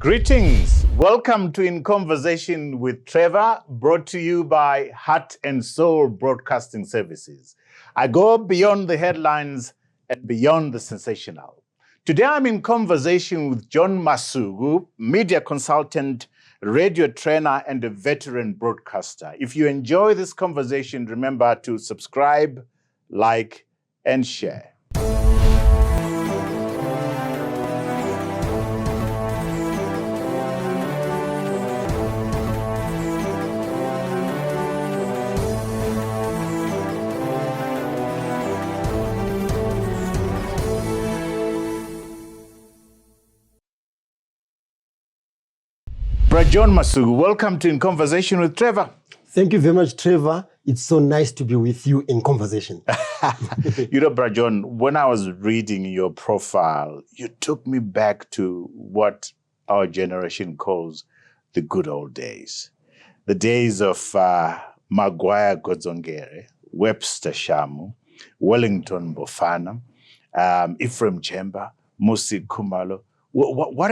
Greetings. Welcome to In Conversation with Trevor, brought to you by Heart and Soul Broadcasting Services. I go beyond the headlines and beyond the sensational. Today I'm in conversation with John Masuku, media consultant, radio trainer, and a veteran broadcaster. If you enjoy this conversation, remember to subscribe, like, and share. John Masuku, welcome to In Conversation with Trevor. Thank you very much, Trevor. It's so nice to be with you in conversation. You know, Bra John, when I was reading your profile, you took me back to what our generation calls the good old days. The days of Maguire Godzongere, Webster Shamu, Wellington Bofana, Ephraim Chemba, Musi Kumalo. What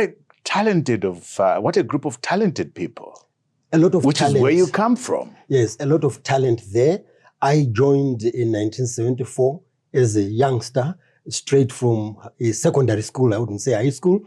a group of talented people. A lot of Which talent. is where you come from. Yes, a lot of talent there. I joined in 1974 as a youngster, straight from a secondary school, I wouldn't say high school,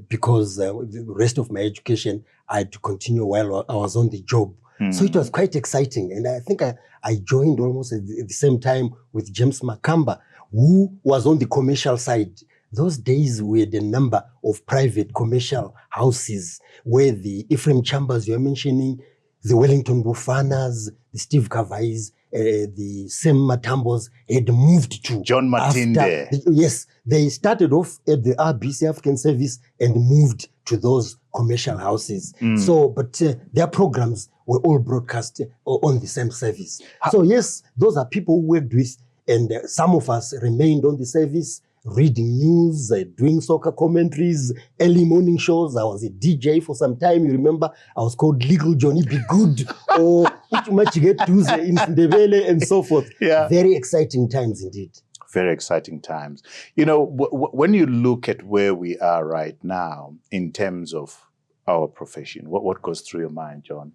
because the rest of my education I had to continue while I was on the job. So it was quite exciting. And I think I joined almost at the same time with James Makamba, who was on the commercial side. Those days we had a number of private commercial houses where the Ephraim Chambers you're mentioning, the Wellington Bufanas, the Steve Kavais, the Sam Matambos had moved to. John Matinde. Yes, they started off at the RBC African Service and moved to those commercial houses. So, but their programs were all broadcast on the same service. So yes, those are people who worked with, and some of us remained on the service, reading news, doing soccer commentaries, early morning shows. I was a DJ for some time. You remember, I was called Legal Johnny Be Good or Uchumachige Tuze in Ndebele and so forth. Yeah. Very exciting times indeed. Very exciting times. You know, when you look at where we are right now in terms of our profession, what goes through your mind, John?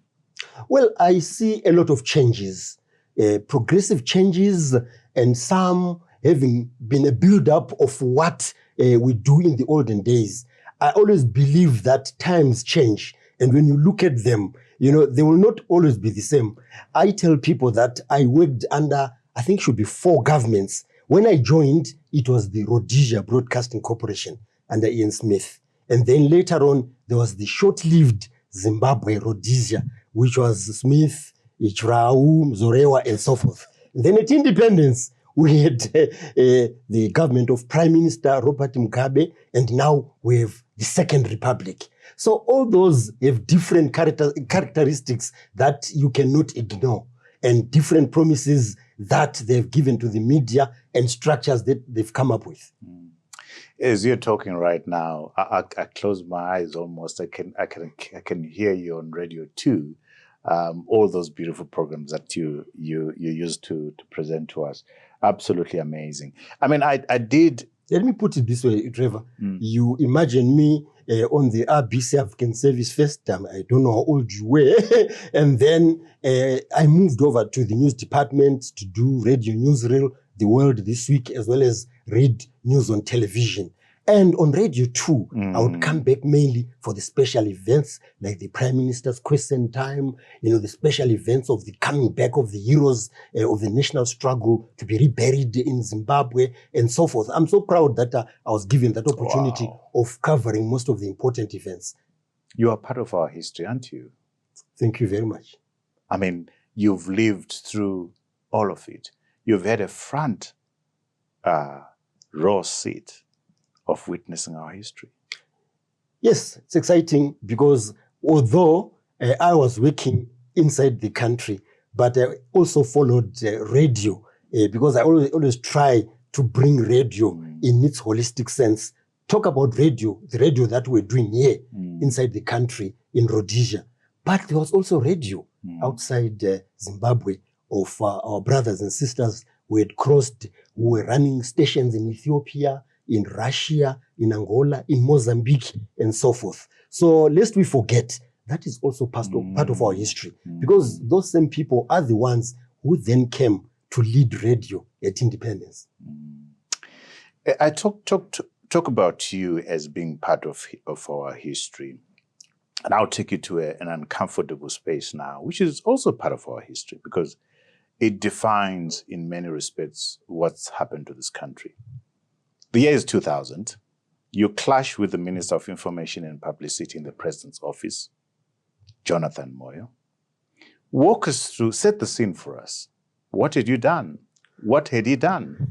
Well, I see a lot of changes, progressive changes, and some having been a build-up of what we do in the olden days. I always believe that times change. And when you look at them, you know, they will not always be the same. I tell people that I worked under, I think should be 4 governments. When I joined, it was the Rhodesia Broadcasting Corporation under Ian Smith. And then later on, there was the short-lived Zimbabwe Rhodesia, which was Smith, Ichirau, Zorewa, and so forth. And then at independence, we had the government of Prime Minister Robert Mugabe, and now we have the Second Republic. So all those have different characteristics that you cannot ignore, and different promises that they've given to the media and structures that they've come up with. As you're talking right now, I close my eyes almost. I can hear you on Radio 2. All those beautiful programs that you used to present to us. Absolutely amazing. I mean, I did. Let me put it this way, Trevor. You imagine me on the RBC African Service first time. I don't know how old you were. And then I moved over to the news department to do radio newsreel, The World This Week, as well as read news on television. And on Radio 2, I would come back mainly for the special events like the Prime Minister's question time, you know, the special events of the coming back of the heroes of the national struggle to be reburied in Zimbabwe and so forth. I'm so proud that I was given that opportunity of covering most of the important events. You are part of our history, aren't you? Thank you very much. I mean, you've lived through all of it. You've had a front row seat of witnessing our history. Yes, it's exciting because although I was working inside the country, but I also followed radio because I always try to bring radio in its holistic sense. Talk about radio, the radio that we're doing here inside the country in Rhodesia. But there was also radio outside Zimbabwe of our brothers and sisters who had crossed, who were running stations in Ethiopia, in Russia, in Angola, in Mozambique, and so forth. So lest we forget, that is also part of our history, because those same people are the ones who then came to lead radio at independence. I talk about you as being part of our history. And I'll take you to an uncomfortable space now, which is also part of our history, because it defines, in many respects, what's happened to this country. The year is 2000. You clash with the Minister of Information and Publicity in the President's office, Jonathan Moyo. Walk us through, set the scene for us. What had you done? What had he done?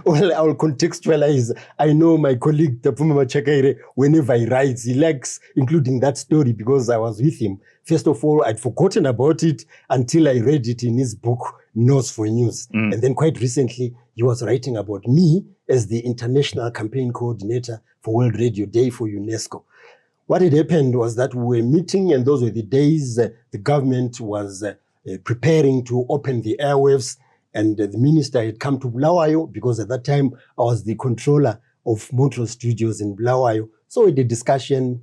Well, I will contextualize. I know my colleague, Tapuma Machakaire, whenever he writes, he likes including that story because I was with him. First of all, I'd forgotten about it until I read it in his book, Nose for News. And then quite recently, he was writing about me as the International Campaign Coordinator for World Radio Day for UNESCO. What had happened was that we were meeting, and those were the days the government was preparing to open the airwaves. And the minister had come to Bulawayo because at that time I was the controller of Montreal Studios in Bulawayo. So we did discussion.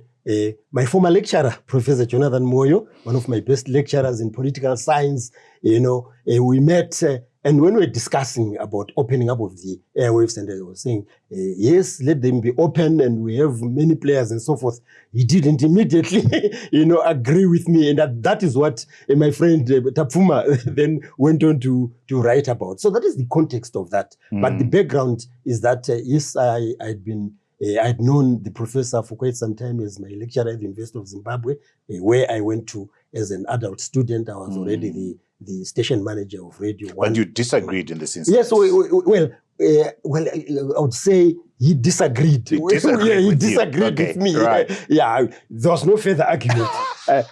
My former lecturer, Professor Jonathan Moyo, one of my best lecturers in political science, we met. And when we were discussing about opening up of the airwaves, and I was saying, yes, let them be open, and we have many players and so forth, he didn't immediately, agree with me. And that is what my friend Tapuma then went on to write about. So that is the context of that. But the background is that, yes, I'd known the professor for quite some time as my lecturer at the University of Zimbabwe, where I went to as an adult student. I was already the station manager of Radio 1. And you disagreed in this instance? Yes, well, I would say he disagreed. He disagreed with me. Right. There was no further argument.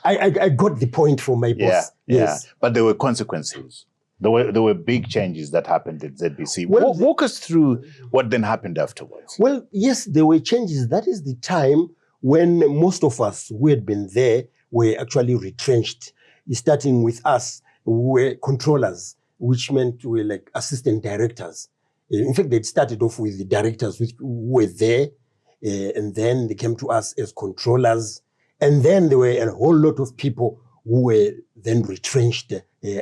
I got the point from my boss. Yes. But there were consequences. There were big changes that happened at ZBC. Well, walk us through what then happened afterwards. Well, yes, there were changes. That is the time when most of us who had been there were actually retrenched, starting with us. We were controllers, which meant we were like assistant directors. In fact, they'd started off with the directors who were there, and then they came to us as controllers. And then there were a whole lot of people who were then retrenched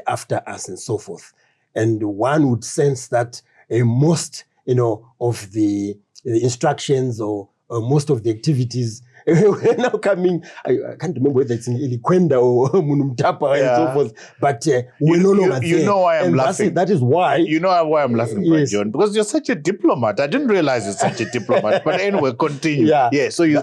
after us and so forth. And one would sense that most, of the instructions or most of the activities we're now coming. I can't remember whether it's in Ilikwenda or Munumtapa and so forth, but we're no longer there. You know why I'm laughing. That is why. You know why I'm laughing, yes. John? Because you're such a diplomat. I didn't realize you're such a diplomat. But anyway, continue. Yeah. So you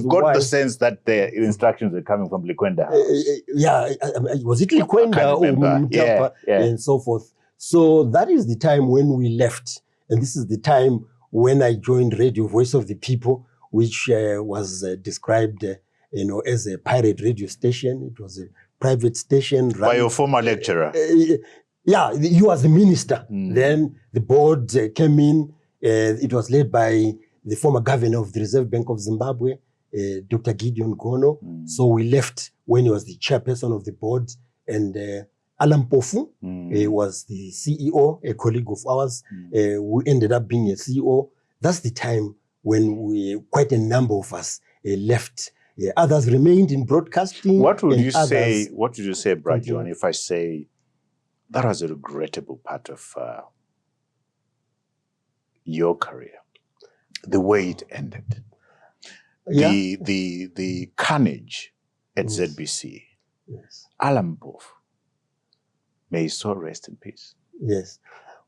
got the sense that the instructions were coming from Likwenda House. Was it Likwenda or Munumtapa and so forth? So that is the time when we left. And this is the time when I joined Radio Voice of the People, which was described, as a pirate radio station. It was a private station. By your former lecturer? You as the minister. Then the board came in. It was led by the former governor of the Reserve Bank of Zimbabwe, Dr. Gideon Gono. So we left when he was the chairperson of the board. And Alan Pofu was the CEO, a colleague of ours, who ended up being a CEO. That's the time when quite a number of us left. Others remained in broadcasting. What would you say, Brad John, if I say that was a regrettable part of your career, the way it ended, the carnage at ZBC, Alan Pofu, may his soul rest in peace. Yes.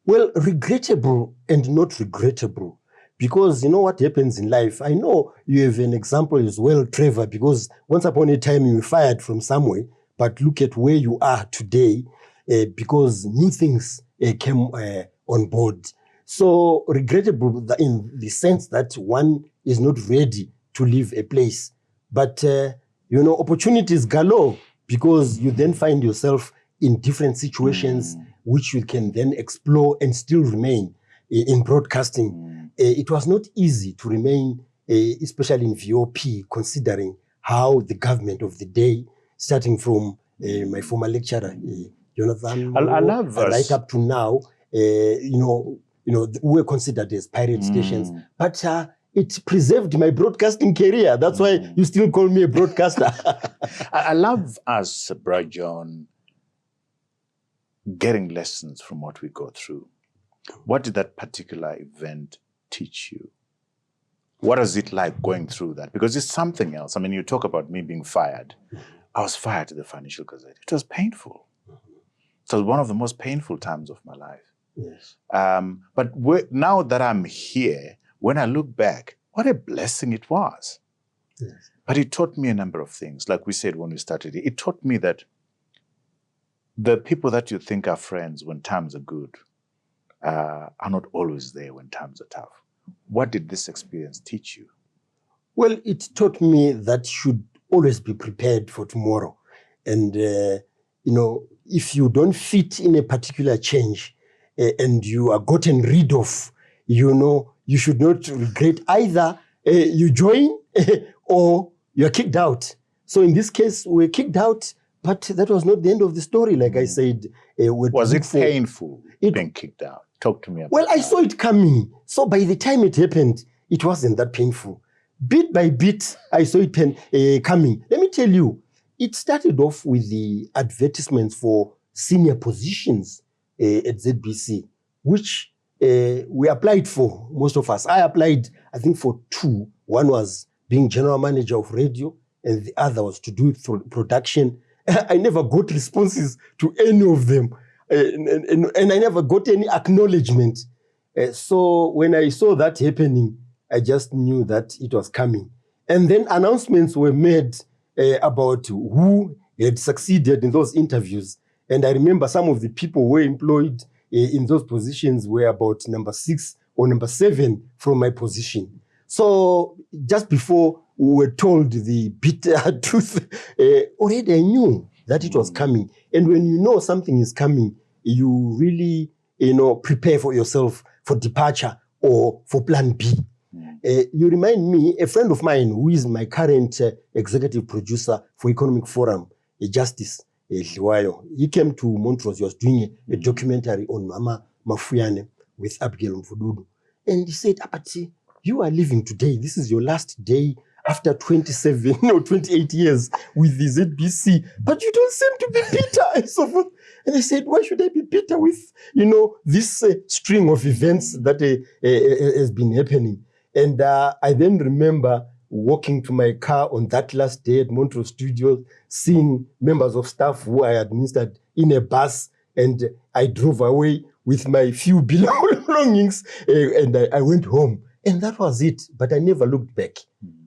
Well, regrettable and not regrettable. Because you know what happens in life. I know you have an example as well, Trevor, because once upon a time you were fired from somewhere, but look at where you are today because new things came on board. So regrettable in the sense that one is not ready to leave a place. But, opportunities galore because you then find yourself in different situations which you can then explore and still remain in broadcasting. It was not easy to remain, especially in VOP, considering how the government of the day, starting from my former lecturer, Jonathan, right up to now, were considered as pirate stations. But it preserved my broadcasting career. That's why you still call me a broadcaster. I love us, Bra John, getting lessons from what we go through. What did that particular event teach you? What is it like going through that? Because it's something else. I mean, you talk about me being fired. I was fired to the Financial Gazette. It was painful. It was one of the most painful times of my life. Yes. But now that I'm here, when I look back, what a blessing it was. Yes. But it taught me a number of things. Like we said when we started, it taught me that the people that you think are friends when times are good are not always there when times are tough. What did this experience teach you? Well, it taught me that you should always be prepared for tomorrow. And, if you don't fit in a particular change and you are gotten rid of, you should not regret either you join or you are kicked out. So in this case, we were kicked out, but that was not the end of the story. Like I said, was it painful being kicked out? Talk to me about Well, I saw it coming. So by the time it happened, it wasn't that painful. Bit by bit, I saw it coming. Let me tell you, it started off with the advertisements for senior positions at ZBC, which we applied for, most of us. I applied, I think, for 2. One was being general manager of radio, and the other was to do it for production. I never got responses to any of them, and I never got any acknowledgement. So when I saw that happening, I just knew that it was coming. And then announcements were made about who had succeeded in those interviews. And I remember some of the people who were employed in those positions were about number 6 or number 7 from my position. So just before we were told the bitter truth, already I knew that it was coming. And when you know something is coming, you really, prepare for yourself for departure or for plan B. You remind me, a friend of mine who is my current executive producer for Economic Forum, Justice Liwayo, he came to Montrose. He was doing a documentary on Mama Mafuyane with Abigail Mfududu. And he said, Apati, you are leaving today. This is your last day after 27 or 28 years with the ZBC. But you don't seem to be bitter and so forth. And I said, why should I be bitter with, this string of events that has been happening? And I then remember walking to my car on that last day at Montrose Studios, seeing members of staff who I administered in a bus, and I drove away with my few belongings, and I went home. And that was it. But I never looked back,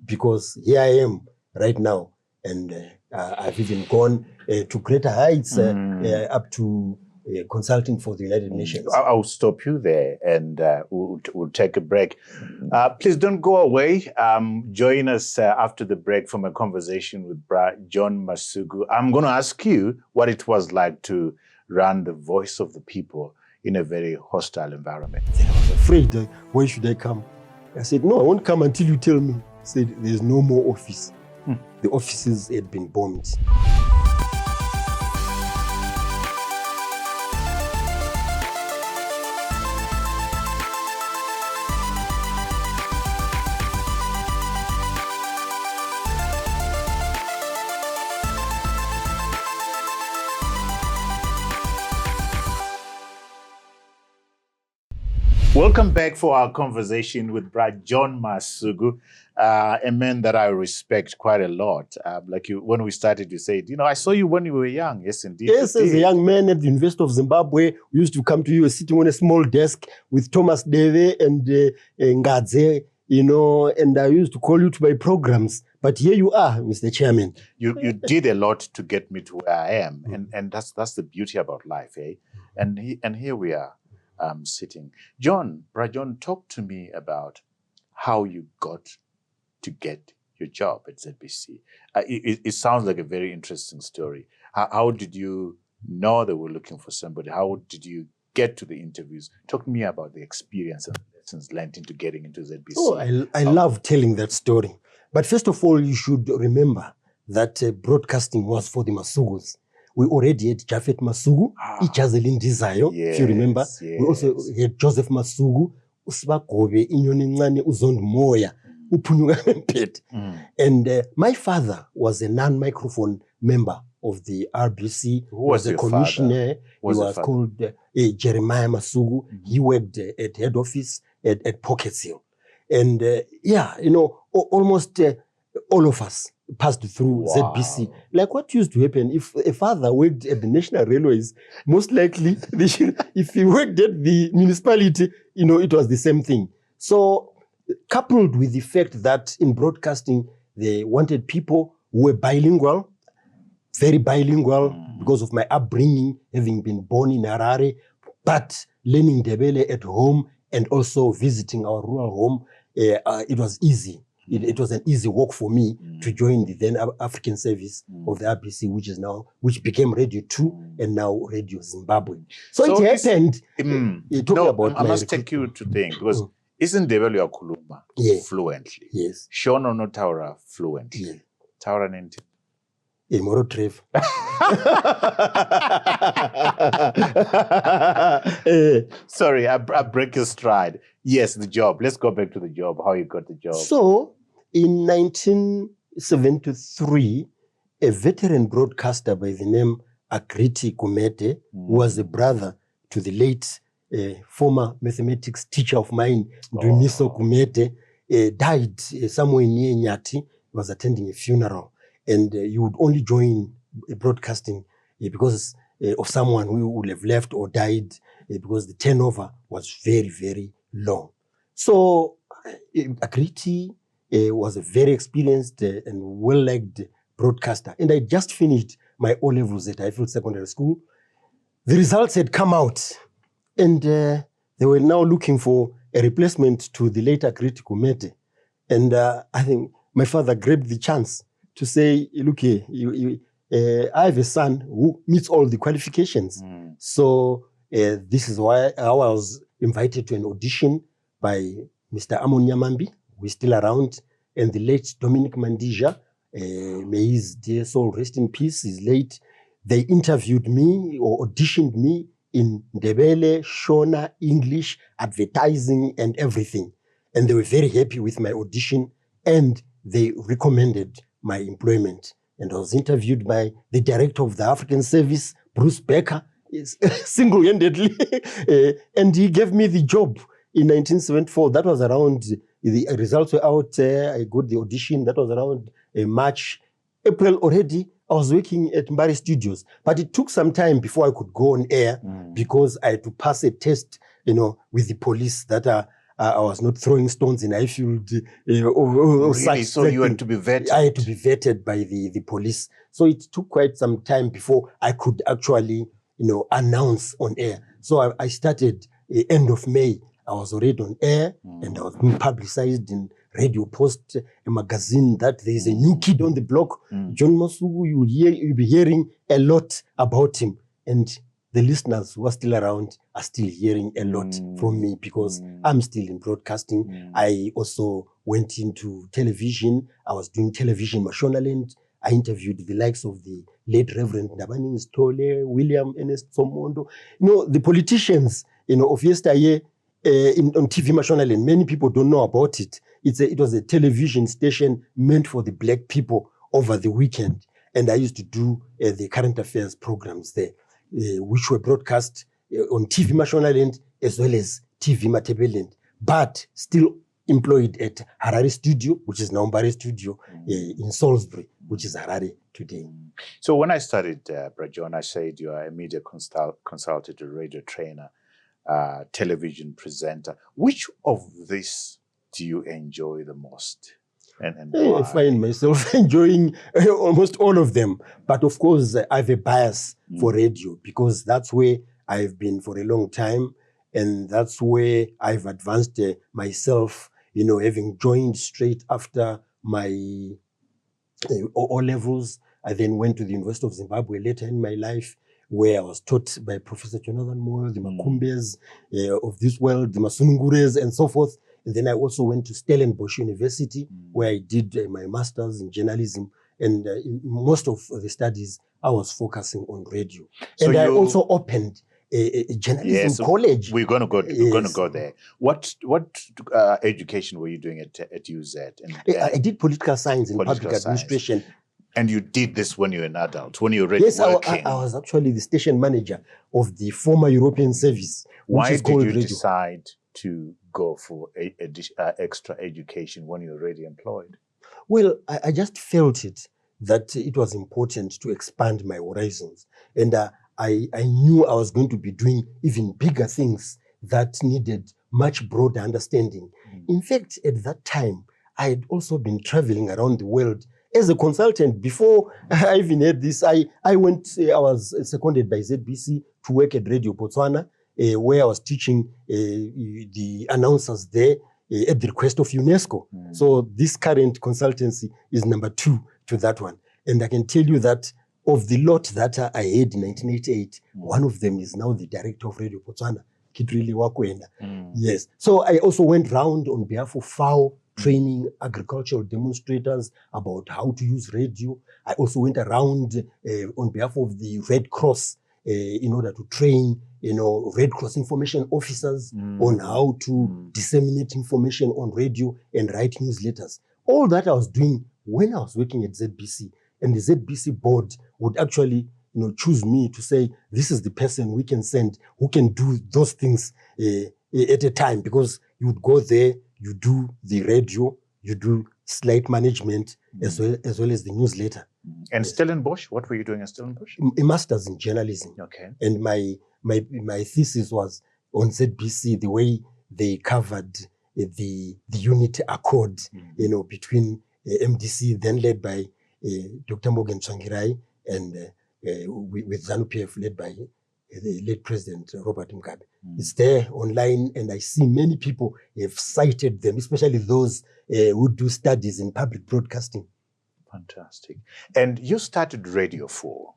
because here I am right now. And I've even gone to greater heights, up to consulting for the United Nations. I'll stop you there, and we'll take a break. Please don't go away. Join us after the break from a conversation with John Masuku. I'm going to ask you what it was like to run the voice of the people in a very hostile environment. I was afraid, why should I come? I said, no, I won't come until you tell me. I said, there's no more office. The offices had been bombed. Welcome back for our conversation with John Masuku, a man that I respect quite a lot. When we started, you said, I saw you when you were young. Yes, indeed. Yes, as a young man at the University of Zimbabwe, we used to come to you sitting on a small desk with Thomas Deve and Ngadze, and I used to call you to my programs. But here you are, Mr. Chairman. You did a lot to get me to where I am, and that's the beauty about life, eh? And here we are. Sitting. John, talk to me about how you got to get your job at ZBC. It sounds like a very interesting story. How did you know they were looking for somebody? How did you get to the interviews? Talk to me about the experience and lessons learned into getting into ZBC. Oh, I love telling that story. But first of all, you should remember that broadcasting was for the Masugus. We already had Japhet Masuku, Ichazeli Ndizayo, if you remember. Yes. We also had Joseph Masuku, usibagobe inyoni encane uzonda umoya uphunyuka emphethe. And my father was a non-microphone member of the RBC. Who was a your commissioner. father? He was called Jeremiah Masuku. He worked at head office at Pockets Hill. And almost all of us passed through ZBC. Like what used to happen, if a father worked at the National Railways, most likely, if he worked at the municipality, it was the same thing. So, coupled with the fact that in broadcasting, they wanted people who were bilingual, very bilingual, because of my upbringing, having been born in Harare, but learning Ndebele at home and also visiting our rural home, it was easy. It was an easy walk for me to join the then African service of the RBC, which became Radio 2 and now Radio Zimbabwe. So it happened. I must take you to think, because isn't Ndebele yakhuluma fluently? Yes. Shono no Taura fluently. Yeah. Taura nenti. Moro Trevor. Sorry, I break your stride. Yes, the job. Let's go back to the job, how you got the job. So, in 1973, a veteran broadcaster by the name Agriti Kumete, who was a brother to the late former mathematics teacher of mine, Duniso Kumete, died somewhere near Nyati. He was attending a funeral. And you would only join broadcasting because of someone who would have left or died because the turnover was very, very long. So Agriti was a very experienced and well-liked broadcaster. And I just finished my O-levels at Highfield Secondary School. The results had come out and they were now looking for a replacement to the late Agriti Kumete. And I think my father grabbed the chance to say, look here, I have a son who meets all the qualifications. So this is why I was invited to an audition by Mr. Amon Nyamambi, who is still around, and the late Dominic Mandija. May his dear soul rest in peace, he's late. They interviewed me or auditioned me in Ndebele, Shona, English, advertising, and everything. And they were very happy with my audition, and they recommended my employment. And I was interviewed by the director of the African service, Bruce Becker, single-handedly, and he gave me the job in 1974. That was around, the results were out, I got the audition, that was around March. April already, I was working at Mbari Studios, but it took some time before I could go on air because I had to pass a test, with the police that I was not throwing stones in Highfield or really? So you had to be vetted? I had to be vetted by the police. So it took quite some time before I could actually, announce on air. So I started end of May. I was already on air and I was being publicized in Radio Post, a magazine, that there is a new kid on the block, John Masuku. You'll be hearing a lot about him. And the listeners who are still around are still hearing a lot from me because I'm still in broadcasting. I also went into television. I was doing television Mashonaland. I interviewed the likes of the late Reverend Ndabani Stole, William Ernest Somondo. The politicians, of yesteryear on TV Mashonaland. Many people don't know about it. It was a television station meant for the black people over the weekend. And I used to do the current affairs programs there, which were broadcast on TV Mashonaland as well as TV Matebeleland, but still employed at Harare Studio, which is now Mbari Studio, in Salisbury, which is Harare today. So when I studied, Brajon, I said you are a media consultant, a radio trainer, television presenter. Which of this do you enjoy the most? And why? I find myself enjoying almost all of them. But of course, I have a bias for radio because that's where I've been for a long time. And that's where I've advanced myself, having joined straight after my O-levels. I then went to the University of Zimbabwe later in my life, where I was taught by Professor Jonathan Moyo, the Makumbes of this world, the Masunungures, and so forth. And then I also went to Stellenbosch University, where I did my master's in journalism. And in most of the studies, I was focusing on radio. So I also opened a journalism college. We're going to go. We're going to go there. What education were you doing at UZ? I did political science and public administration. And you did this when you were an adult, when you were already working? Yes, I was actually the station manager of the former European service. Why did you decide to go for extra education when you were already employed? Well, I just felt that it was important to expand my horizons. And I knew I was going to be doing even bigger things that needed much broader understanding. In fact, at that time, I had also been traveling around the world as a consultant. Before I even had this, I was seconded by ZBC to work at Radio Botswana, where I was teaching the announcers there at the request of UNESCO. So this current consultancy is number 2 to that one. And I can tell you that of the lot that I had in 1988, one of them is now the director of Radio Botswana, Kitrili Wakwena. Yes. So I also went round on behalf of FAO, training agricultural demonstrators about how to use radio. I also went around on behalf of the Red Cross in order to train, Red Cross information officers on how to disseminate information on radio and write newsletters. All that I was doing when I was working at ZBC. And the ZBC board would actually, choose me to say, this is the person we can send who can do those things at a time, because you would go there, you do the radio, you do slate management, as well as the newsletter. And Stellenbosch, what were you doing at Stellenbosch? A master's in journalism. Okay. And my thesis was on ZBC, the way they covered the Unity Accord, between MDC, then led by Dr. Morgan Tsvangirai, and with ZANU-PF led by the late President Robert Mugabe. It's there online, and I see many people have cited them, especially those who do studies in public broadcasting. Fantastic. And you started Radio 4.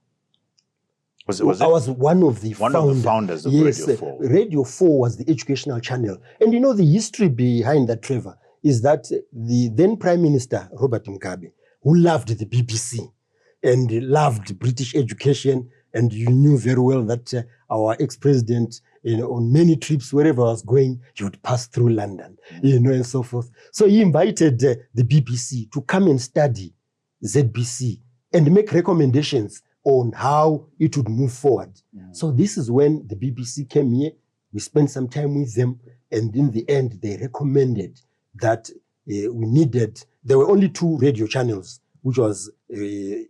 I was one of the founders of Radio 4. Radio 4 was the educational channel. And the history behind that, Trevor, is that the then Prime Minister, Robert Mugabe, who loved the BBC and loved British education, and you knew very well that our ex-president, on many trips, wherever I was going, he would pass through London, and so forth. So he invited the BBC to come and study ZBC and make recommendations on how it would move forward. So this is when the BBC came here. We spent some time with them, and in the end, they recommended that there were only 2 radio channels, which was the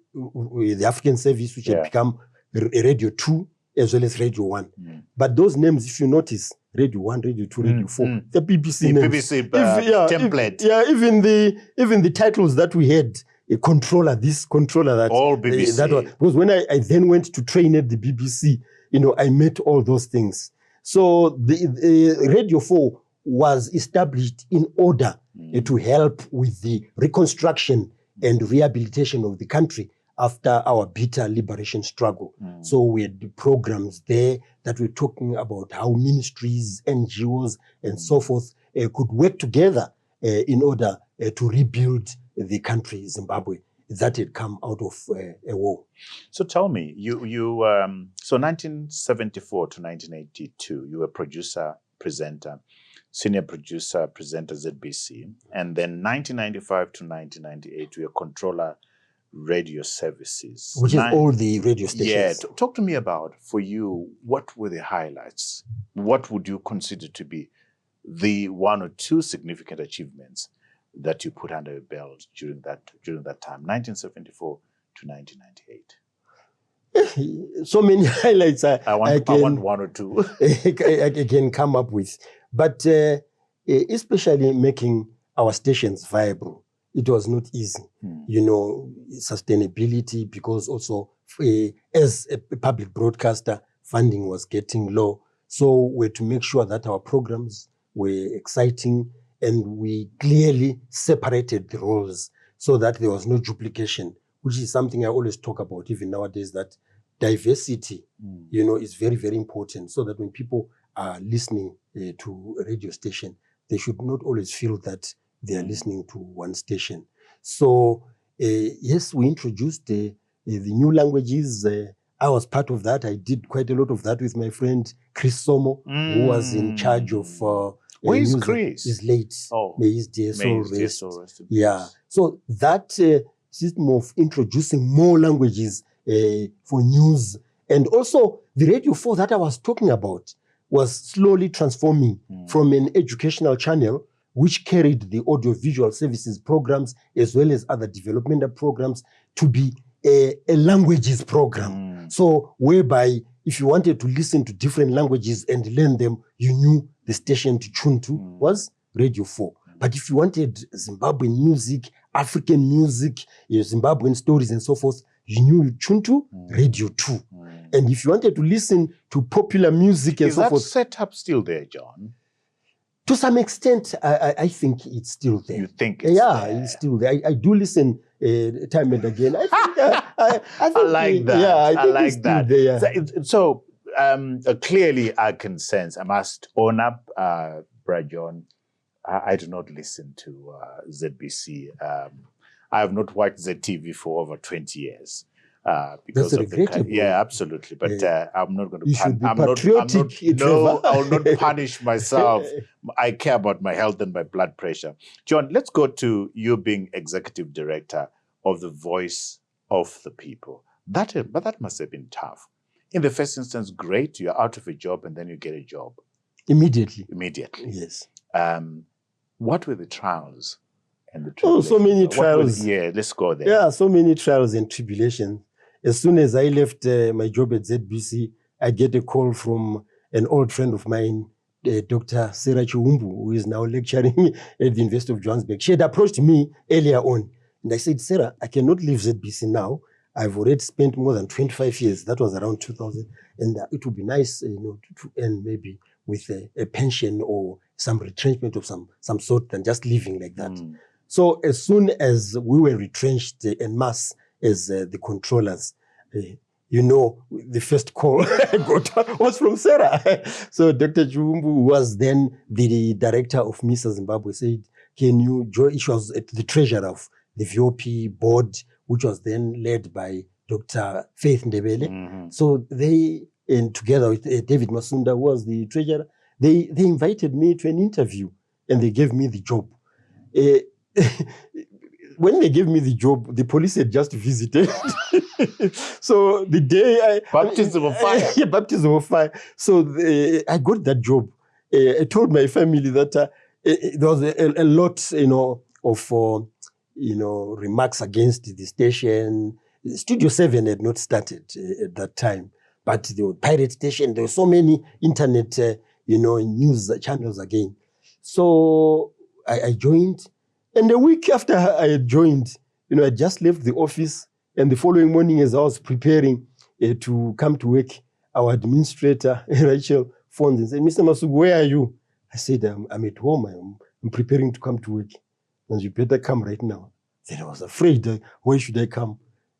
African service, which had become Radio 2 as well as Radio 1. But those names, if you notice, Radio 1, Radio 2, Radio 4, the BBC names. BBC template. Even the titles that we had, a controller, this controller, that. All BBC. Because when I then went to train at the BBC, I met all those things. So the Radio 4 was established in order to help with the reconstruction and rehabilitation of the country after our bitter liberation struggle. So we had programs there that were talking about how ministries, NGOs, and so forth could work together in order to rebuild the country, Zimbabwe, that had come out of a war. So tell me, so 1974 to 1982, you were producer, presenter, senior producer, presenter ZBC, and then 1995 to 1998, you were controller, radio services. Which is all the radio stations. Yeah, talk to me about, for you, what were the highlights? What would you consider to be the 1 or 2 significant achievements that you put under your belt during that time, 1974 to 1998? So many highlights I want 1 or 2. I can come up with. But especially making our stations viable, it was not easy. Sustainability, because also as a public broadcaster, funding was getting low. So we had to make sure that our programs were exciting, and we clearly separated the roles so that there was no duplication, which is something I always talk about even nowadays, that diversity, is very, very important, so that when people are listening to a radio station, they should not always feel that they are listening to one station. So, yes, we introduced the new languages. I was part of that. I did quite a lot of that with my friend Chris Somo, who was in charge of where is music. Chris? He's late. Oh, may his dear soul May his dear rest. soul rest in Yeah. peace. So that system of introducing more languages for news, and also the Radio 4 that I was talking about was slowly transforming from an educational channel which carried the audiovisual services programs as well as other developmental programs to be a languages program. So whereby if you wanted to listen to different languages and learn them, you knew the station to tune to was Radio 4. But if you wanted Zimbabwean music, African music, Zimbabwean stories and so forth, you knew you tuned to Radio 2. And if you wanted to listen to popular music and so forth... Is that setup still there, John? To some extent, I think it's still there. You think it's there? It's still there. I do listen time and again. I think, I like that. Yeah, I think like it's still that. there. So clearly I can sense, I must own up, Brad John, I do not listen to ZBC. I have not watched ZTV for over 20 years. Because That's of regrettable. Yeah, absolutely. But I'm not going to. You should be patriotic. No, I will not punish myself. I care about my health and my blood pressure. John, let's go to you being executive director of the Voice of the People. But that must have been tough. In the first instance, great, you're out of a job and then you get a job. Immediately. Yes. What were the trials and the tribulations? Oh, so many trials. Yeah, let's go there. Yeah, so many trials and tribulations. As soon as I left my job at ZBC, I get a call from an old friend of mine, Dr. Sarah Chiumbu, who is now lecturing at the University of Johannesburg. She had approached me earlier on. And I said, Sarah, I cannot leave ZBC now. I've already spent more than 25 years. That was around 2000. And it would be nice, to end maybe with a pension or some retrenchment of some sort than just living like that. So as soon as we were retrenched en masse as the controllers, the first call I got was from Sarah. So Dr. Chiumbu, who was then the director of MISA Zimbabwe, said, can you join? She was at the treasurer of the VOP board, which was then led by Dr. Faith Ndebele. So they, and together with David Masunda, who was the treasurer, they invited me to an interview and they gave me the job. When they gave me the job, the police had just visited. So the day baptism of fire. Yeah, baptism of fire. So I got that job. I told my family that there was a lot, of remarks against the station. Studio 7 had not started at that time, but the pirate station. There were so many internet, news channels again. So I joined. And a week after I had joined, I just left the office, and the following morning as I was preparing to come to work, our administrator, Rachel, phoned and said, Mr. Masuku, where are you? I said, I'm at home. I'm preparing to come to work. And you better come right now. I said, I was afraid. Where should I come?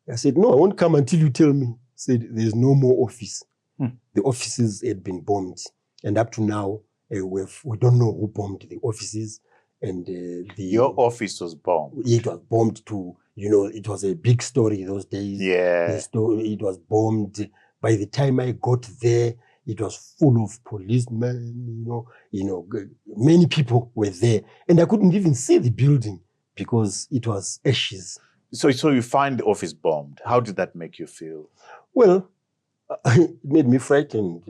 I said, no, I won't come until you tell me. I said, there's no more office. The offices had been bombed. And up to now, we don't know who bombed the offices. And your office was bombed. It was bombed too. It was a big story those days. Yeah. It was bombed. By the time I got there, it was full of policemen. Many people were there, and I couldn't even see the building because it was ashes. So you find the office bombed. How did that make you feel? Well, it made me frightened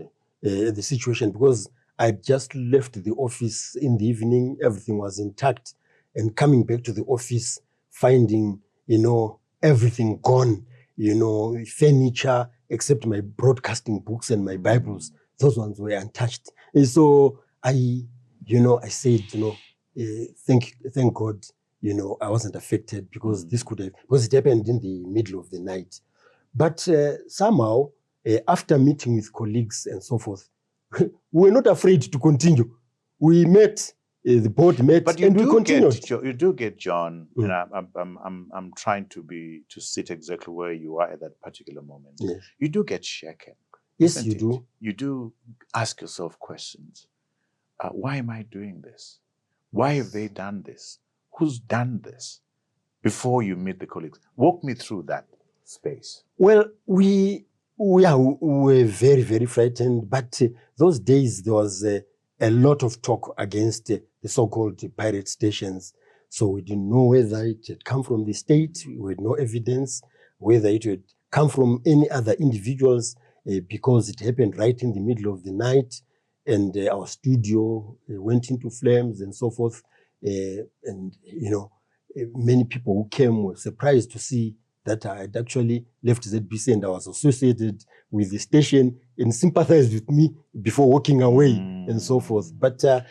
at the situation because I just left the office in the evening. Everything was intact. And coming back to the office, finding, everything gone, furniture, except my broadcasting books and my Bibles. Those ones were untouched. And so I said, thank God, I wasn't affected because because it happened in the middle of the night. But somehow, after meeting with colleagues and so forth, we were not afraid to continue. We met, the board met, and we continued. You do get, John, and I'm trying to sit exactly where you are at that particular moment. Yes. You do get shaken. Yes, you do. You do ask yourself questions. Why am I doing this? Why have they done this? Who's done this? Before you meet the colleagues. Walk me through that space. Well, we we were very, very frightened. But those days, there was a lot of talk against the so-called pirate stations. So we didn't know whether it had come from the state. We had no evidence whether it had come from any other individuals, because it happened right in the middle of the night, and our studio went into flames and so forth. And, many people who came were surprised to see that I had actually left ZBC and I was associated with the station and sympathized with me before walking away and so forth. But I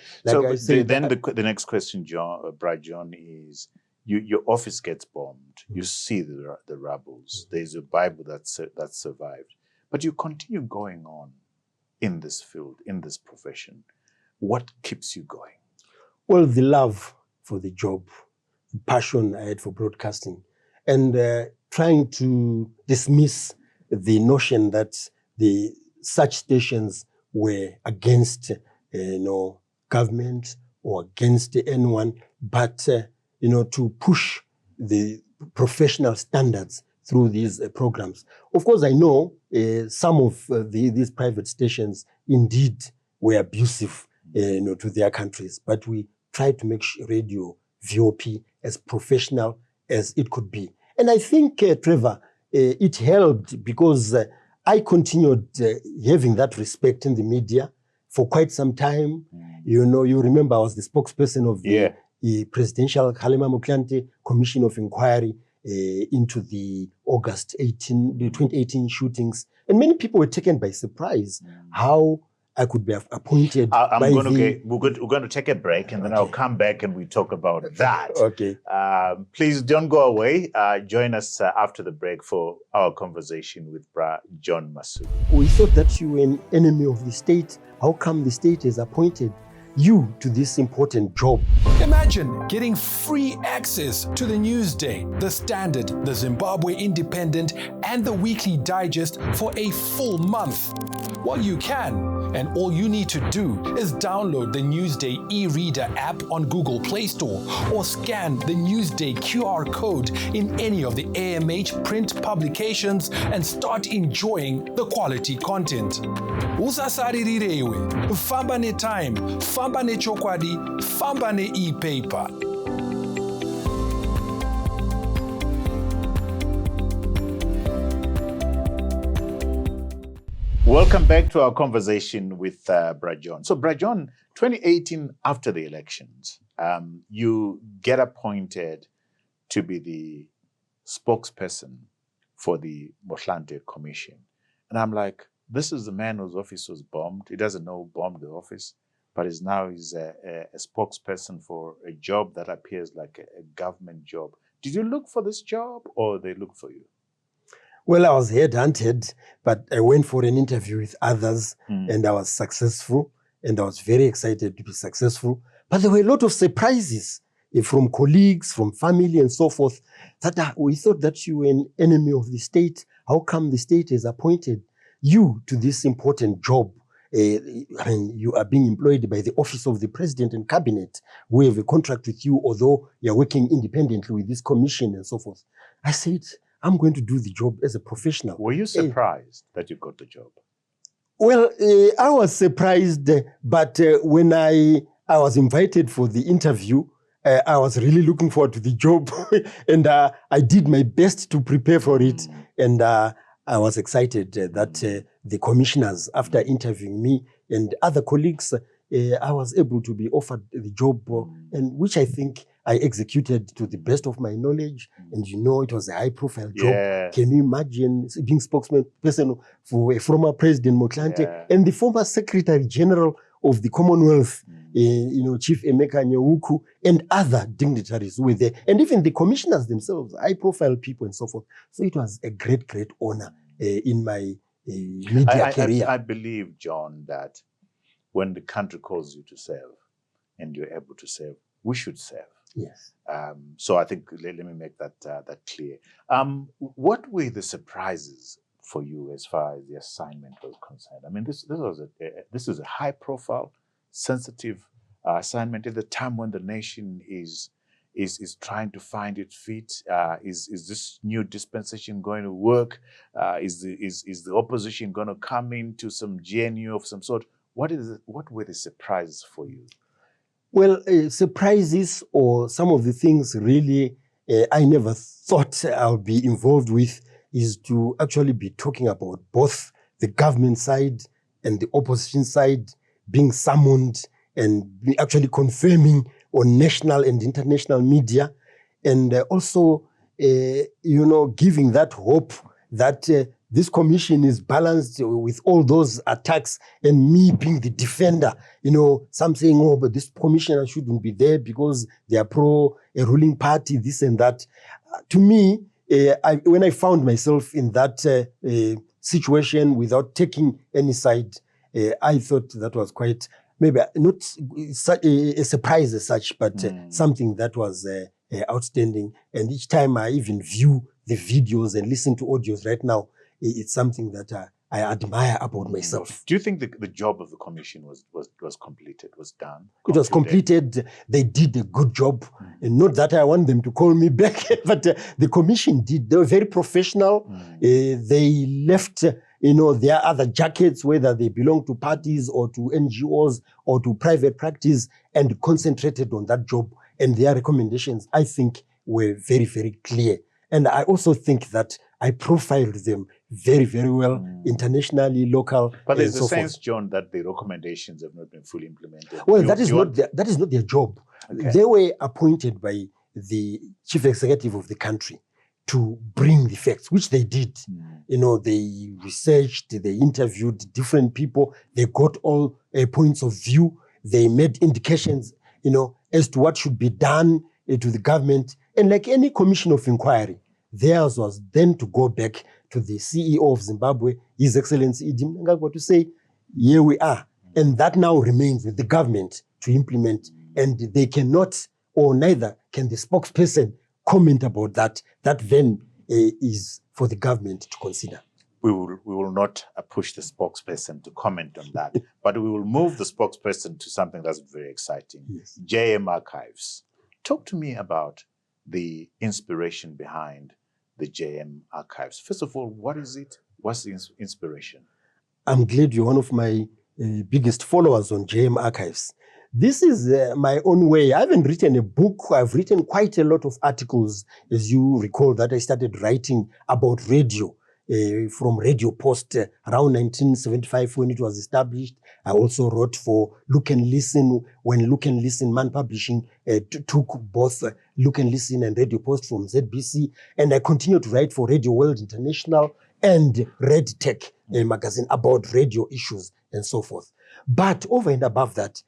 said, then the next question, John, is your office gets bombed. You see the rubbles. There's a Bible that survived, but you continue going on in this field, in this profession. What keeps you going? Well, the love for the job, the passion I had for broadcasting, and trying to dismiss the notion that such stations were against government or against anyone, but to push the professional standards through these programs. Of course, I know some of these private stations indeed were abusive to their countries, but we tried to make radio VOP as professional as it could be. And I think, Trevor, it helped because I continued having that respect in the media for quite some time. You remember I was the spokesperson of the Presidential Motlanthe Commission of Inquiry into the August 2018 shootings. And many people were taken by surprise how I could be appointed. We're going to take a break, and then I'll come back and we talk about that. Okay. Please don't go away. Join us after the break for our conversation with John Masuku. We thought that you were an enemy of the state. How come the state has appointed you to this important job? Imagine getting free access to the Newsday, the Standard, the Zimbabwe Independent, and the Weekly Digest for a full month. Well, you can. And all you need to do is download the Newsday e-reader app on Google Play Store or scan the Newsday QR code in any of the AMH print publications and start enjoying the quality content. Usasaririrewe, famba ne time, famba ne chokwadi, famba ne e-paper. Welcome back to our conversation with John. So, John, 2018, after the elections, you get appointed to be the spokesperson for the Motlanthe Commission. And I'm like, this is the man whose office was bombed. He doesn't know who bombed the office, but he's a spokesperson for a job that appears like a government job. Did you look for this job or they look for you? Well, I was headhunted, but I went for an interview with others and I was successful, and I was very excited to be successful. But there were a lot of surprises from colleagues, from family and so forth, that we thought that you were an enemy of the state. How come the state has appointed you to this important job? You are being employed by the office of the president and cabinet. We have a contract with you, although you're working independently with this commission and so forth. I said, I'm going to do the job as a professional. Were you surprised that you got the job? Well, I was surprised, but when I was invited for the interview, I was really looking forward to the job, and I did my best to prepare for it. And I was excited that the commissioners, after interviewing me and other colleagues, I was able to be offered the job, and which I think I executed to the best of my knowledge. And it was a high-profile job. Yeah. Can you imagine being spokesperson for a former President Motlanthe and the former Secretary General of the Commonwealth, Chief Emeka Nyewuku, and other dignitaries who were there, and even the commissioners themselves, high-profile people and so forth. So it was a great, great honor in my media career. I believe, John, that when the country calls you to serve and you're able to serve, we should serve. Yes. So I think let me make that clear. What were the surprises for you as far as the assignment was concerned? I mean, this is a high-profile, sensitive assignment at the time when the nation is is trying to find its feet? Is this new dispensation going to work? Is the opposition going to come into some GNU of some sort? What were the surprises for you? Well, surprises or some of the things really I never thought I'll be involved with is to actually be talking about both the government side and the opposition side being summoned and actually confirming on national and international media, and also, giving that hope that this commission is balanced with all those attacks, and me being the defender. Some saying, oh, but this commissioner shouldn't be there because they are pro a ruling party, this and that. To me, when I found myself in that situation without taking any side, I thought that was quite, maybe not a surprise as such, but something that was outstanding. And each time I even view the videos and listen to audios right now, it's something that I admire about myself. Do you think the job of the commission was completed, was done? It was completed. They did a good job. And not that I want them to call me back, but the commission did. They were very professional. They left their other jackets, whether they belong to parties or to NGOs or to private practice, and concentrated on that job. And their recommendations, I think, were very, very clear. And I also think that I profiled them very, very well, internationally, local. But there's a sense, John, that the recommendations have not been fully implemented. Well, that is not their job. Okay. They were appointed by the chief executive of the country to bring the facts, which they did. They researched, they interviewed different people, they got all points of view, they made indications, as to what should be done to the government. And like any commission of inquiry, theirs was then to go back to the CEO of Zimbabwe, His Excellency Idi Mnangagwa, to say, here we are. And that now remains with the government to implement. And they cannot, or neither can the spokesperson comment about that. That then is for the government to consider. We will not push the spokesperson to comment on that, but we will move the spokesperson to something that's very exciting. Yes. JM Archives. Talk to me about the inspiration behind the JM Archives. First of all, what is it? What's the inspiration? I'm glad you're one of my biggest followers on JM Archives. This is my own way. I haven't written a book. I've written quite a lot of articles, as you recall, that I started writing about radio. From Radio Post around 1975 when it was established. I also wrote for Look and Listen when Look and Listen Man Publishing took both Look and Listen and Radio Post from ZBC. And I continued to write for Radio World International and Red Tech, a magazine about radio issues and so forth. But over and above that,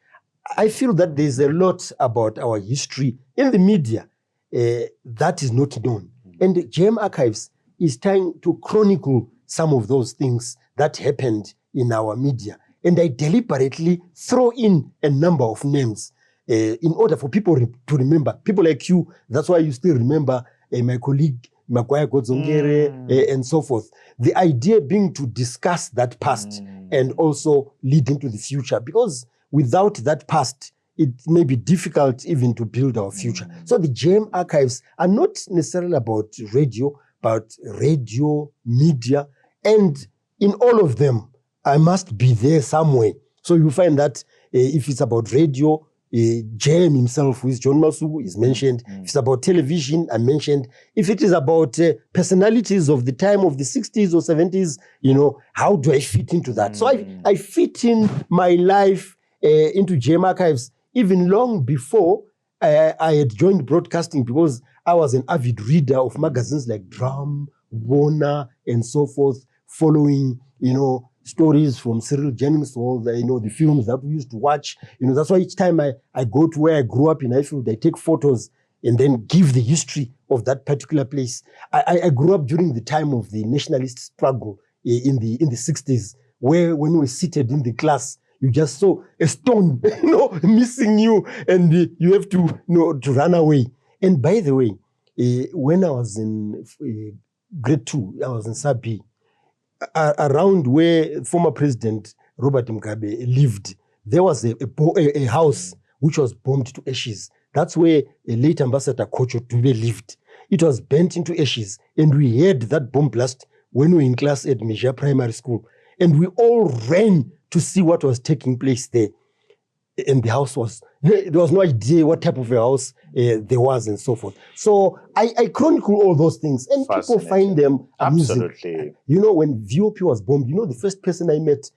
I feel that there's a lot about our history in the media that is not known. And the JM Archives is trying to chronicle some of those things that happened in our media. And I deliberately throw in a number of names in order for people to remember. People like you, that's why you still remember my colleague, Makwaya Godzongere, and so forth. The idea being to discuss that past and also lead into the future. Because without that past, it may be difficult even to build our future. So the JM Archives are not necessarily about radio, but radio, media, and in all of them, I must be there somewhere. So you find that if it's about radio, JM himself, who is John Masuku, is mentioned. If it's about television, I mentioned. If it is about personalities of the time of the 60s or 70s, how do I fit into that? So I fit in my life into JM Archives even long before I had joined broadcasting, because I was an avid reader of magazines like Drum, Warner, and so forth, following, stories from Cyril Jennings, all the films that we used to watch. That's why each time I go to where I grew up in Highfield, I take photos and then give the history of that particular place. I grew up during the time of the nationalist struggle in the 60s, where when we were seated in the class, you just saw a stone, missing you, and you have to run away. And by the way, when I was in grade 2, I was in Sabi, around where former President Robert Mugabe lived, there was a house which was bombed to ashes. That's where a late Ambassador Kocho Dube lived. It was burnt into ashes, and we heard that bomb blast when we were in class at Mijia Primary School. And we all ran to see what was taking place there. And the house there was no idea what type of a house there was and so forth. So I chronicle all those things, and people find them amusing. Absolutely. You know, when VOP was bombed, you know, the first person I met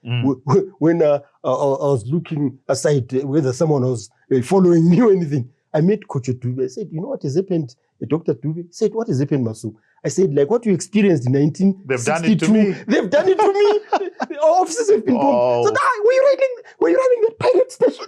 when I was looking aside whether someone was following me or anything, I met Coach Dube. I said, you know what has happened? Dr. Dube said, what has happened, Masu? I said, like what you experienced in 1962. They've done it to me. They've done it to me. Our offices have been bombed. So were you running that pirate station?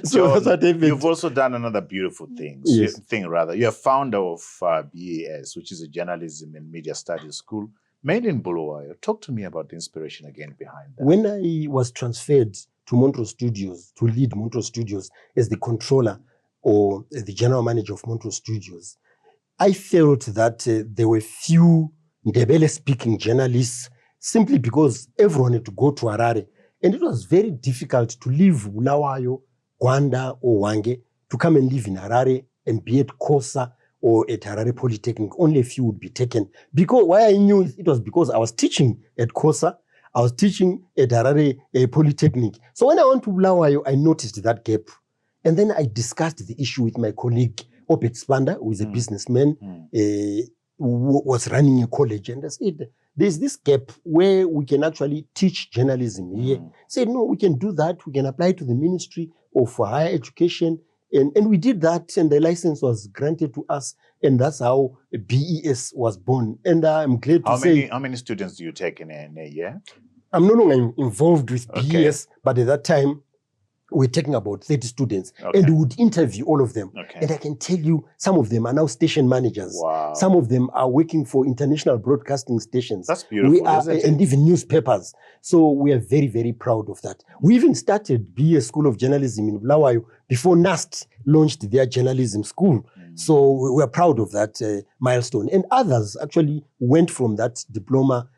So John, that's what happened. you've also done another beautiful thing. Yes. You're a founder of BAS, which is a journalism and media studies school made in Bulawayo. Talk to me about the inspiration again behind that. When I was transferred to Montrose Studios, to lead Montrose Studios as the controller or the general manager of Montrose Studios, I felt that there were few Ndebele-speaking journalists simply because everyone had to go to Harare. And it was very difficult to leave Bulawayo, Gwanda, or Wange to come and live in Harare and be at Kosa or at Harare Polytechnic. Only a few would be taken. Because why I knew it was because I was teaching at Kosa, I was teaching at Harare Polytechnic. So when I went to Bulawayo, I noticed that gap. And then I discussed the issue with my colleague, Obet Spanda, who is a businessman, who was running a college. And I said, there's this gap where we can actually teach journalism here. Said, no, we can do that. We can apply to the Ministry of Higher Education. And we did that, and the license was granted to us. And that's how BES was born. And I'm glad to say... How many students do you take in a year? I'm no longer involved with BES, but at that time, we're taking about 30 students, and we would interview all of them. And I can tell you, some of them are now station managers. Wow. Some of them are working for international broadcasting stations. That's beautiful, isn't it? And even newspapers. So we are very, very proud of that. We even started BS School of Journalism in Bulawayo before NAST launched their journalism school. So we are proud of that milestone. And others actually went from that diploma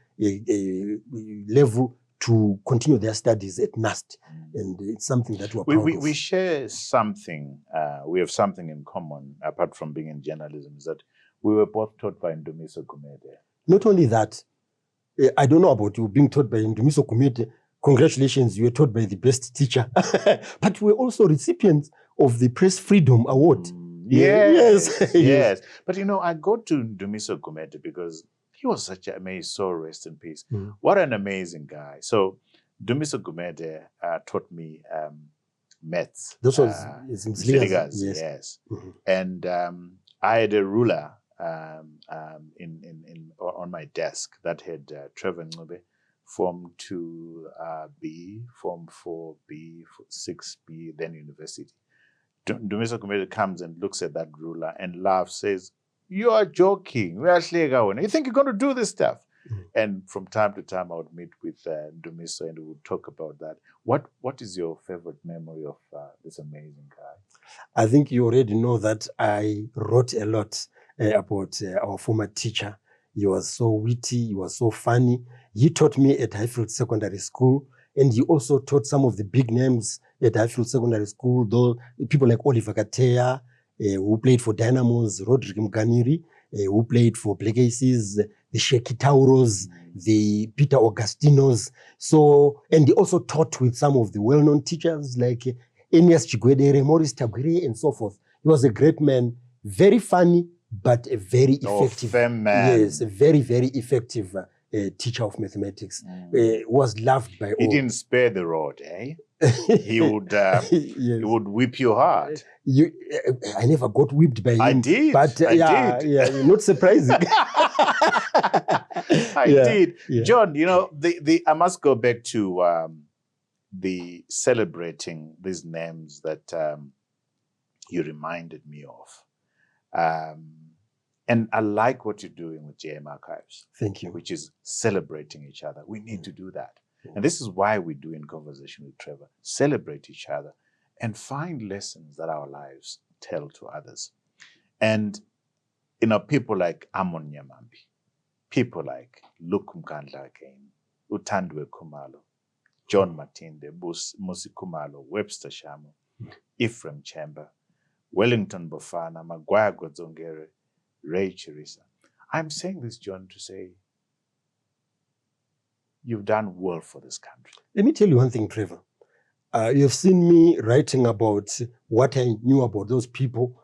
level to continue their studies at NAST. And it's something that we're proud of. We share something, we have something in common, apart from being in journalism, is that we were both taught by Ndumiso Kumede. Not only that, I don't know about you being taught by Ndumiso Kumede. Congratulations, you were taught by the best teacher. But we're also recipients of the Press Freedom Award. Yes. But you know, I go to Ndumiso Kumede because he was such a, may his soul rest in peace. What an amazing guy. So Ndumiso Kumede taught me maths. This was Ziligas, yes. And I had a ruler on my desk that had Trevor Ncube, Form 2B, Form 4B, 6B, then university. Ndumiso Kumede comes and looks at that ruler and laughs, says, "You are joking. You think you're going to do this stuff?" And from time to time, I would meet with Ndumiso and we would talk about that. What is your favorite memory of this amazing guy? I think you already know that I wrote a lot about our former teacher. He was so witty. He was so funny. He taught me at Highfield Secondary School. And he also taught some of the big names at Highfield Secondary School, though people like Oliver Katea, who played for Dynamos, Roderick Mganiri, who played for Black Aces, the Sheki Tauros, the Peter Augustinos. So, and he also taught with some of the well-known teachers like Enias Chigwedere, Maurice Tagwiri, and so forth. He was a great man, very funny, but a very effective. Yes, a very, very effective teacher of mathematics. Was loved by all. He didn't spare the rod, eh? He would he would whip you hard. I never got whipped by him. I did. But not surprising. I did. Yeah. John, you know, I must go back to the celebrating these names that you reminded me of. And I like what you're doing with JM Archives. Thank you. Which is celebrating each other. We need to do that. And this is why we do In Conversation with Trevor. Celebrate each other and find lessons that our lives tell to others. And, you know, people like Amon Nyamambi, people like Luke Mkandla again, Utandwe Kumalo, John Matinde, Musi Kumalo, Webster Shamo, Ephraim Chamber, Wellington Bofana, Maguire Godzongere, Ray Chirisa. I'm saying this, John, to say you've done well for this country. Let me tell you one thing, Trevor. You've seen me writing about what I knew about those people,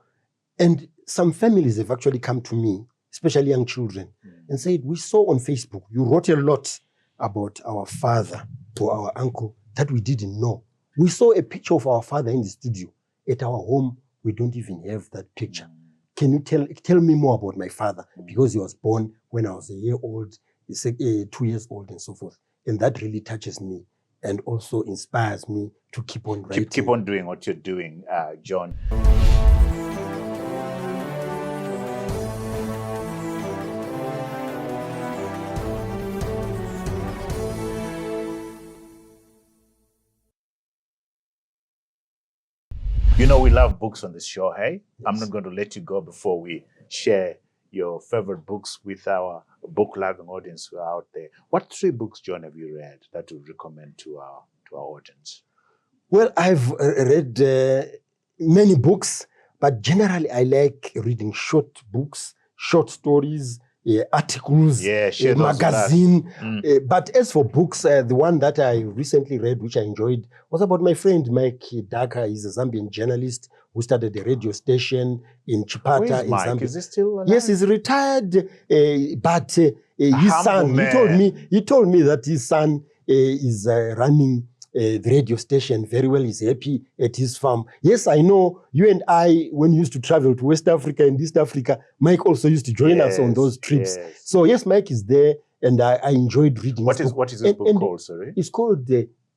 and some families have actually come to me, especially young children, and said, we saw on Facebook, you wrote a lot about our father or our uncle that we didn't know. We saw a picture of our father in the studio. At our home, we don't even have that picture. Can you tell me more about my father? Because he was born when I was a year old, 2 years old, and so forth. And that really touches me and also inspires me to keep on writing. Keep on doing what you're doing, John. You know, we love books on this show, hey? Yes. I'm not going to let you go before we share your favorite books with our book-loving audience who are out there. What 3 books, John, have you read that you would recommend to our audience? Well, I've read many books, but generally I like reading short books, short stories, articles, magazine. But as for books, the one that I recently read, which I enjoyed, was about my friend Mike Daka. He's a Zambian journalist who started a radio station in Chipata in Mike? Zambia. Is he still alive? Yes, he's retired, but his son, he told me that his son is running the radio station very well. He's happy at his farm. Yes, I know you and I, when we used to travel to West Africa and East Africa, Mike also used to join us on those trips. Yes. So yes, Mike is there, and I enjoyed reading. What is this book called, sorry? It's called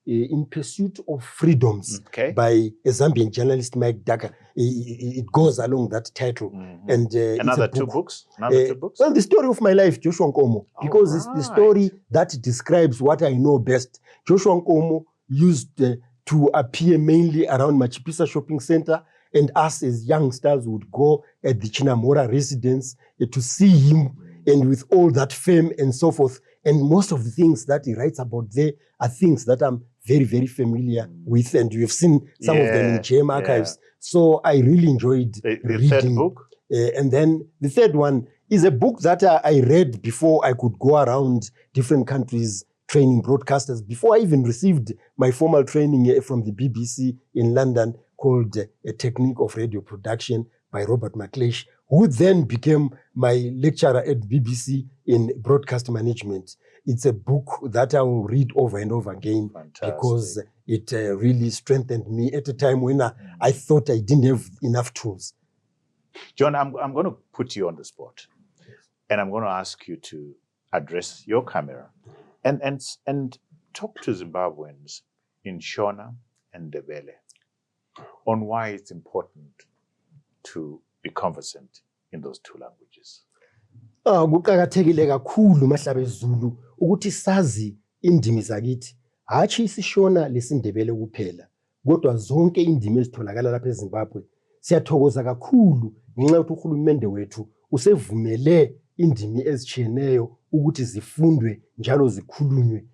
In Pursuit of Freedoms by a Zambian journalist, Mike Daka. It goes along that title. And Another two books? Well, the story of my life, Joshua Nkomo, because it's the story that describes what I know best. Joshua Nkomo used to appear mainly around Machipisa Shopping Center, and us as youngsters would go at the Chinamora residence to see him, and with all that fame and so forth. And most of the things that he writes about there are things that I'm very, very familiar with, and you've seen some of them in JM Archives. So I really enjoyed reading. The third book? And then the third one is a book that I read before I could go around different countries training broadcasters, before I even received my formal training from the BBC in London, called A Technique of Radio Production by Robert McLeish, who then became my lecturer at BBC in broadcast management. It's a book that I will read over and over again. Fantastic. Because it really strengthened me at a time when I thought I didn't have enough tools. John, I'm going to put you on the spot, and I'm going to ask you to address your camera and talk to Zimbabweans in Shona and Ndebele on why it's important to be conversant in those two languages. Kuqakathekile kakhulu mahlabe Zulu ukuthi sazi indimi zakithi, hathi isishona lesindebele kuphela, kodwa zonke indimi ezitholakala lapha eZimbabwe. Siyathokoza kakhulu ngenxa yokuthi uhulumende wethu usevumele indimi ezitshiyeneyo ukuthi zifundwe njalo zikhulunywe.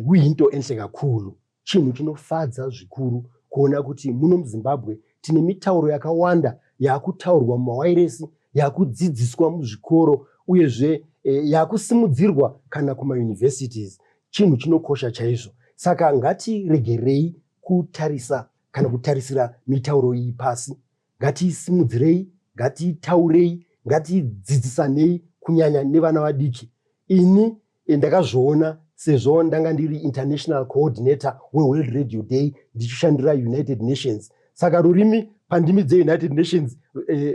Kuyinto enhle kakhulu. Chinhu chinofadza zvikuru kuona kuti muno muZimbabwe tine mitauro yakawanda yakutaurwa mumawairesi, yakudzidziswa muzvikoro, uyezve yakusimudzirwa kana kumauniversities. Chinhu chinokosha chaizvo. Saka ngatiregerei kutarisa kana kutarisira mitauro iyi pasi. Ngatisimudzirei, ngatitaurei, ngatidzidzisanei kunyanya nevana vadiki. Ini ndakazviona sezvo ndanga ndiri international coordinator weWorld Radio Day ndichishandira United Nations. Saka rurimi pandimi dzeUnited Nations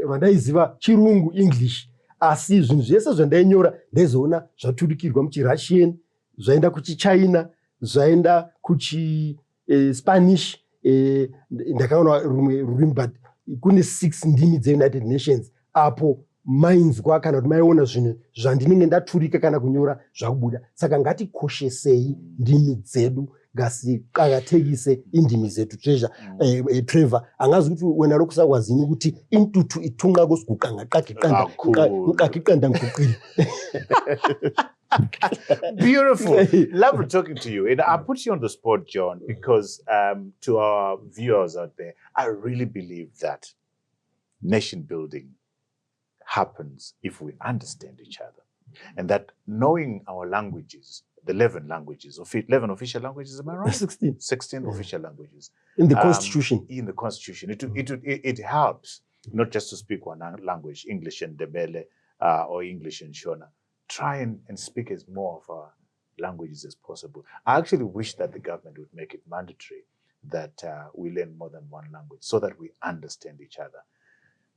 vandaiziva chirungu, English. Asi zvinhu zvese zvandainyora ndaizoona zvaturikirwa muchiRussian, zvaenda kuchiChina, zvaenda kuchiSpanish. Ndakaona rumwe rurimi, but kune 6 ndimi dzeUnited Nations apo mainzwa kana kuti maiona zvinhu zvandinenge ndaturika kana kunyora zvakubuda. Saka ngatikoshesei ndimi dzedu, ngasiqakathekise indimi zethu. Trevor angazi kuti wena lokusakwazi ukuthi intutu ithunqa kusiguqa ngaqaqiqanda ngikuqile. Beautiful. Lovely talking to you. And I put you on the spot, John, because to our viewers out there, I really believe that nation building happens if we understand each other. And that knowing our languages, the 11 languages, 11 official languages, am I right? 16. 16 official languages. In the Constitution. In the Constitution. It helps not just to speak one language, English and Ndebele, or English and Shona. Try and speak as more of our languages as possible. I actually wish that the government would make it mandatory that we learn more than one language so that we understand each other.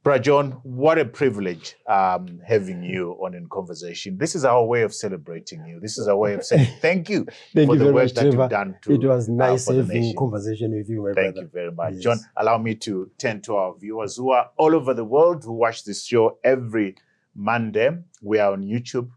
Brother John, what a privilege having you on In Conversation. This is our way of celebrating you. This is our way of saying thank you Thank for you the very work much, that Trevor. you've done It was nice for the having nation. conversation with you, my Thank brother. you very much. Yes. John, allow me to tend to our viewers who are all over the world who watch this show every Monday. We are on YouTube,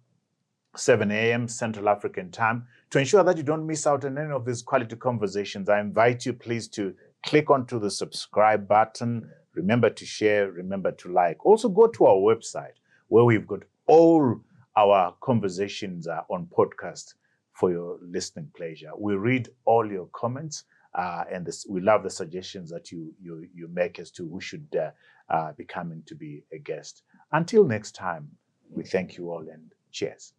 7 a.m. Central African time. To ensure that you don't miss out on any of these quality conversations, I invite you please to click onto the subscribe button. Remember to share, remember to like. Also go to our website where we've got all our conversations on podcast for your listening pleasure. We read all your comments and we love the suggestions that you make as to who should be coming to be a guest. Until next time, we thank you all and cheers.